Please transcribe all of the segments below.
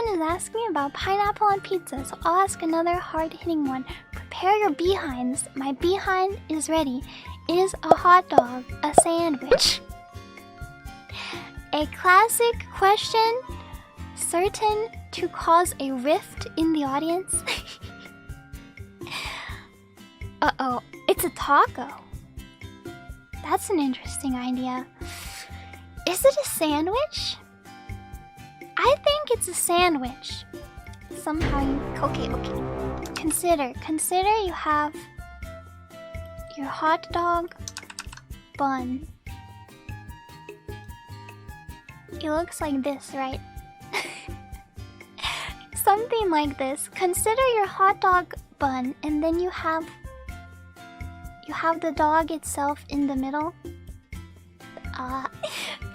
is asking me about pineapple on pizza, so I'll ask another hard-hitting one. Prepare your behinds. My behind is ready. Is a hot dog a sandwich? A classic question, certain to cause a rift in the audience. Uh-oh, it's a taco. That's an interesting idea. Is it a sandwich? I think it's a sandwich. Somehow you... Okay. Consider you have your hot dog bun. It looks like this, right? Something like this. Consider your hot dog bun, and then you have the dog itself in the middle.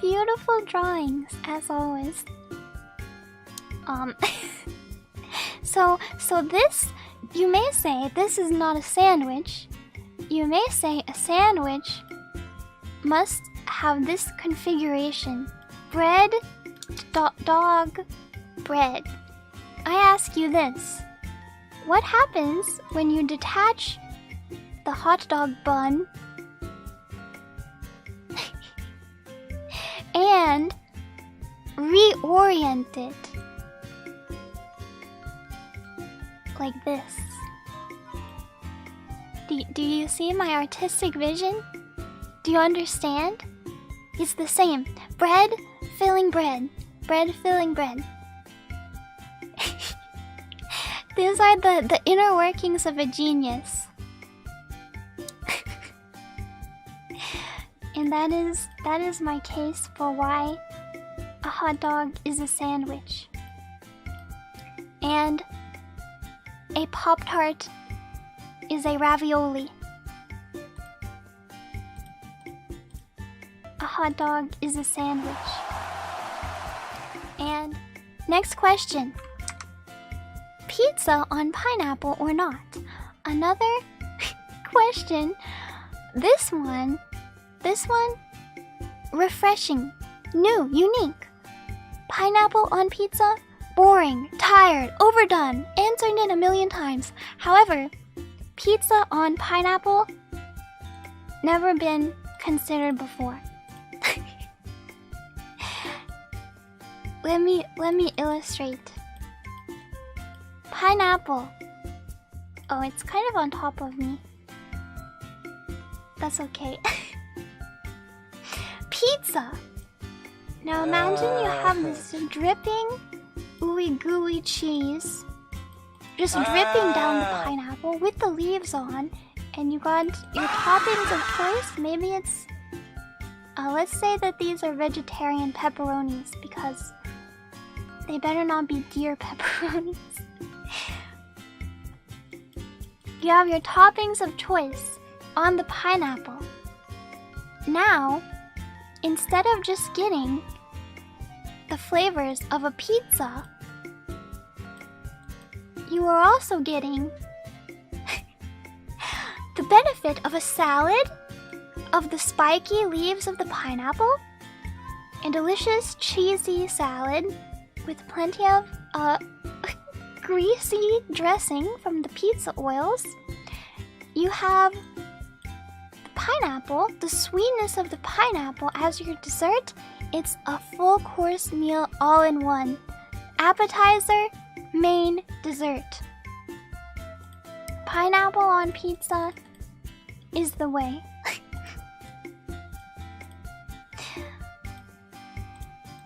Beautiful drawings, as always. So this, you may say this is not a sandwich. You may say a sandwich must have this configuration. Bread, dog, bread. I ask you this. What happens when you detach the hot dog bun and reorient it like this? Do you see my artistic vision? Do you understand? It's the same. Bread filling bread. Bread filling bread. These are the inner workings of a genius. And that is my case for why a hot dog is a sandwich. And a Pop-Tart is a ravioli. A hot dog is a sandwich. And next question. Pizza on pineapple or not? Another question. This one, refreshing, new, unique. Pineapple on pizza? Boring, tired, overdone, answered it 1,000,000 times. However, pizza on pineapple, never been considered before. Let me illustrate. Pineapple. Oh, it's kind of on top of me. That's okay. Pizza. Now imagine you have this dripping, ooey gooey cheese just dripping down the pineapple with the leaves on, and you got your toppings of choice. Maybe it's let's say that these are vegetarian pepperonis, because they better not be deer pepperonis. You have your toppings of choice on the pineapple. Now, instead of just getting the flavors of a pizza, you are also getting the benefit of a salad, of the spiky leaves of the pineapple, a delicious cheesy salad with plenty of greasy dressing from the pizza oils. You have the pineapple, the sweetness of the pineapple as your dessert. It's a full course meal all in one. Appetizer, main, dessert. Pineapple on pizza is the way.